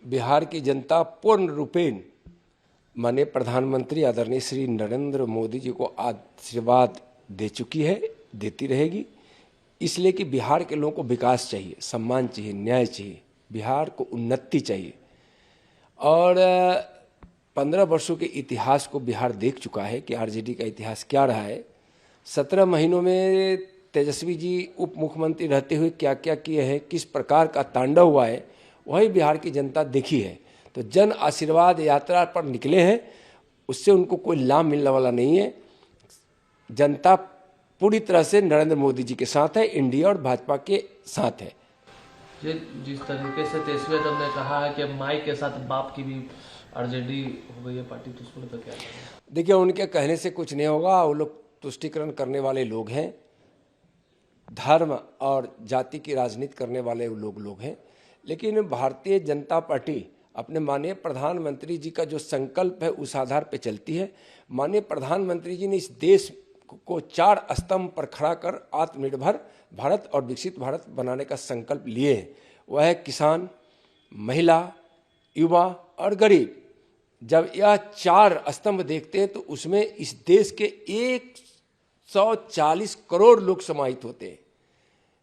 बिहार की जनता पूर्ण रूपेण माननीय प्रधानमंत्री आदरणीय श्री नरेंद्र मोदी जी को आशीर्वाद दे चुकी है, देती रहेगी। इसलिए कि बिहार के लोगों को विकास चाहिए, सम्मान चाहिए, न्याय चाहिए, बिहार को उन्नति चाहिए। और 15 वर्षों के इतिहास को बिहार देख चुका है कि आरजेडी का इतिहास क्या रहा है। 17 महीनों में तेजस्वी जी उप मुख्यमंत्री रहते हुए क्या क्या किए हैं, किस प्रकार का तांडव हुआ है, वही बिहार की जनता देखी है। तो जन आशीर्वाद यात्रा पर निकले हैं, उससे उनको कोई लाभ मिलने वाला नहीं है। जनता पूरी तरह से नरेंद्र मोदी जी के साथ है, इंडिया और भाजपा के साथ है। जिस तरीके से तेजस्वी यादव ने कहा है कि माई के साथ बाप की भी आरजेडी हो गई है पार्टी, तो उसको लेकर क्या कहेंगे? देखिए, उनके कहने से कुछ नहीं होगा। वो लोग तुष्टिकरण करने वाले लोग हैं, धर्म और जाति की राजनीति करने वाले लोग हैं। लेकिन भारतीय जनता पार्टी अपने माननीय प्रधानमंत्री जी का जो संकल्प है उस आधार पर चलती है। माननीय प्रधानमंत्री जी ने इस देश को 4 स्तंभ पर खड़ा कर आत्मनिर्भर भारत और विकसित भारत बनाने का संकल्प लिए हैं। वह है किसान, महिला, युवा और गरीब। जब यह 4 स्तंभ देखते हैं तो उसमें इस देश के 140 करोड़ लोग समाहित होते हैं।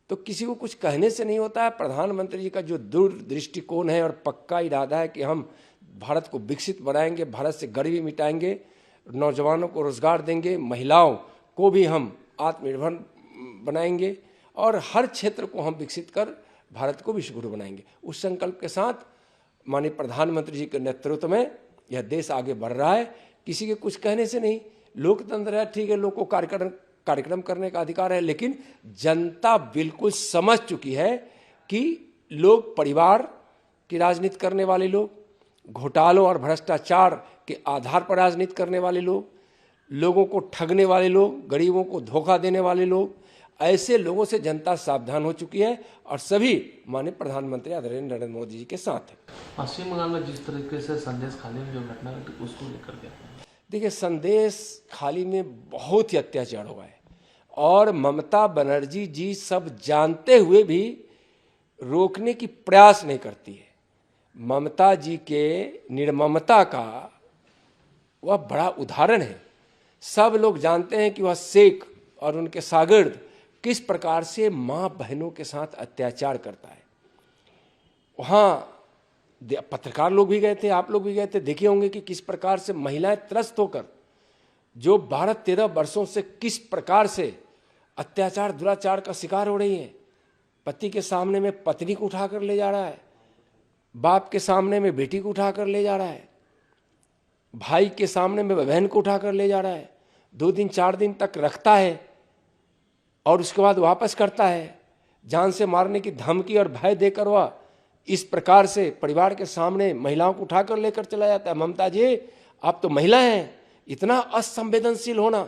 तो किसी को कुछ कहने से नहीं होता है। प्रधानमंत्री जी का जो दूरदृष्टिकोण है और पक्का इरादा है कि हम भारत को विकसित बनाएंगे, भारत से गरीबी मिटाएंगे, नौजवानों को रोजगार देंगे, महिलाओं को भी हम आत्मनिर्भर बनाएंगे और हर क्षेत्र को हम विकसित कर भारत को विश्वगुरु बनाएंगे। उस संकल्प के साथ माननीय प्रधानमंत्री जी के नेतृत्व में यह देश आगे बढ़ रहा है। किसी के कुछ कहने से नहीं। लोकतंत्र है, ठीक है, लोग को कार्यक्रम करने का अधिकार है, लेकिन जनता बिल्कुल समझ चुकी है कि लोग परिवार की राजनीति करने वाले लोग, घोटालों और भ्रष्टाचार के आधार पर राजनीति करने वाले लोग, लोगों को ठगने वाले लोग, गरीबों को धोखा देने वाले लोग, ऐसे लोगों से जनता सावधान हो चुकी है और सभी माननीय प्रधानमंत्री आदरणीय नरेंद्र मोदी जी के साथ है। पश्चिम बंगाल में जिस तरीके से संदेश खाली में जो घटना घटी उसको लेकर के देखिए, संदेश खाली में बहुत ही अत्याचार हुआ है और ममता बनर्जी जी सब जानते हुए भी रोकने की प्रयास नहीं करती है। ममता जी के निर्ममता का वह बड़ा उदाहरण है। सब लोग जानते हैं कि वह शेख और उनके शागिर्द किस प्रकार से माँ बहनों के साथ अत्याचार करता है। वहाँ पत्रकार लोग भी गए थे, आप लोग भी गए थे, देखे होंगे कि किस प्रकार से महिलाएं त्रस्त होकर जो 12-13 वर्षों से किस प्रकार से अत्याचार दुराचार का शिकार हो रही हैं। पति के सामने में पत्नी को उठाकर ले जा रहा है, बाप के सामने में बेटी को उठाकर ले जा रहा है, भाई के सामने में बहन को उठाकर ले जा रहा है, 2 दिन 4 दिन तक रखता है और उसके बाद वापस करता है। जान से मारने की धमकी और भय देकर वह इस प्रकार से परिवार के सामने महिलाओं को उठाकर लेकर चला जाता है। ममता जी, आप तो महिला हैं, इतना असंवेदनशील होना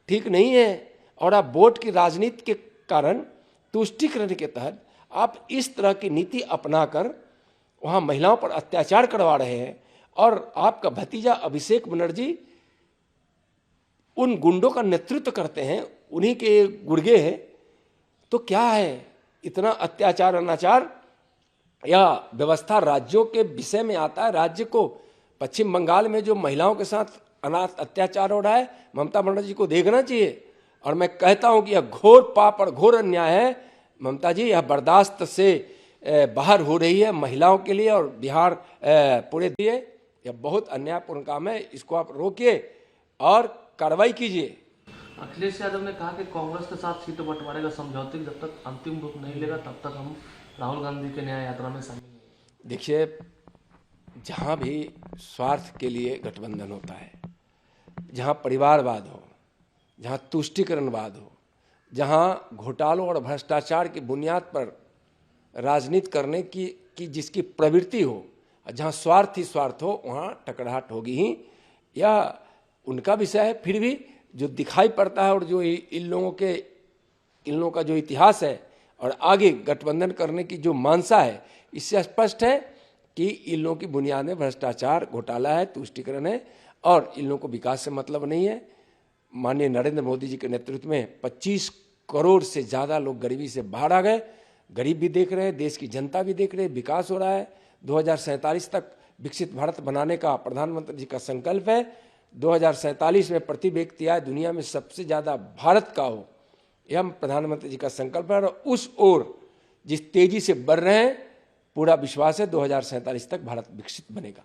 ठीक नहीं है। और आप वोट की राजनीति के कारण तुष्टीकरण के तहत आप इस तरह की नीति अपनाकर वहाँ महिलाओं पर अत्याचार करवा रहे हैं। और आपका भतीजा अभिषेक बनर्जी उन गुंडों का नेतृत्व करते हैं, उन्हीं के गुर्गे हैं। तो क्या है इतना अत्याचार अनाचार? यह व्यवस्था राज्यों के विषय में आता है। राज्य को पश्चिम बंगाल में जो महिलाओं के साथ अत्याचार हो रहा है, ममता बनर्जी को देखना चाहिए। और मैं कहता हूं कि यह घोर पाप और घोर अन्याय है। ममता जी, यह बर्दाश्त से बाहर हो रही है महिलाओं के लिए और बिहार पूरे लिए। यह बहुत अन्यायपूर्ण काम है, इसको आप रोकिए और कार्रवाई कीजिए। अखिलेश यादव ने कहा कि कांग्रेस के साथ सीट बंटवारे का समझौते जब तक अंतिम रूप नहीं लेगा तब तक हम राहुल गांधी के न्याय यात्रा में शामिल नहीं। देखिए, जहाँ भी स्वार्थ के लिए गठबंधन होता है, जहाँ परिवारवाद हो, जहाँ तुष्टीकरणवाद हो, जहाँ घोटालों और भ्रष्टाचार की बुनियाद पर राजनीति करने की जिसकी प्रवृत्ति हो, जहाँ स्वार्थ ही स्वार्थ हो, वहाँ टकराहट होगी ही। यह उनका विषय है। फिर भी जो दिखाई पड़ता है और जो इन लोगों का जो इतिहास है और आगे गठबंधन करने की जो मानसा है, इससे स्पष्ट है कि इन लोगों की बुनियाद में भ्रष्टाचार, घोटाला है, तुष्टीकरण है और इन लोगों को विकास से मतलब नहीं है। माननीय नरेंद्र मोदी जी के नेतृत्व में 25 करोड़ से ज़्यादा लोग गरीबी से बाहर आ गए। गरीब भी देख रहे हैं, देश की जनता भी देख रहे हैं, विकास हो रहा है, 2047 तक विकसित भारत बनाने का प्रधानमंत्री जी का संकल्प है। 2047 में प्रति व्यक्ति आय दुनिया में सबसे ज़्यादा भारत का हो, यह प्रधानमंत्री जी का संकल्प है। और उस ओर जिस तेजी से बढ़ रहे हैं, पूरा विश्वास है 2047 तक भारत विकसित बनेगा।